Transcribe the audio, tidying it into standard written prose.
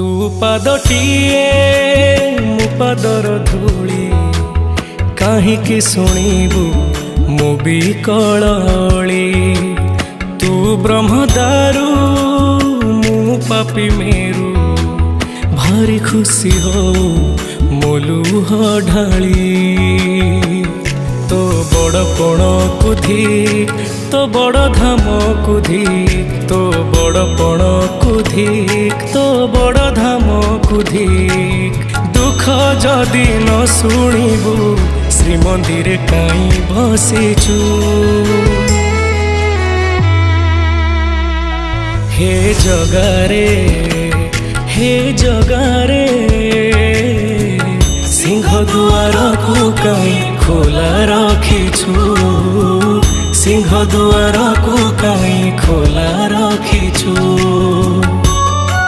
तू पादटिए मु पादर धूली काहींकि शुणिबु मु बिकलली। तू ब्रह्मदारू मु पापी मेरू भारी खुशी हो मोलुह ढाली। तो बड़ पण कुधी तो बड़ धाम कुधी तो बड़ पण कुधी तो बड़ धाम कुधी। दुख जदि न शुणिबु श्रीमंदिर काई बसिचु। हे जगारे हे जगारे सिंह दुआर को कहीं खोला रखिछु। सिंह दुआर को कहीं खोला रखिछु।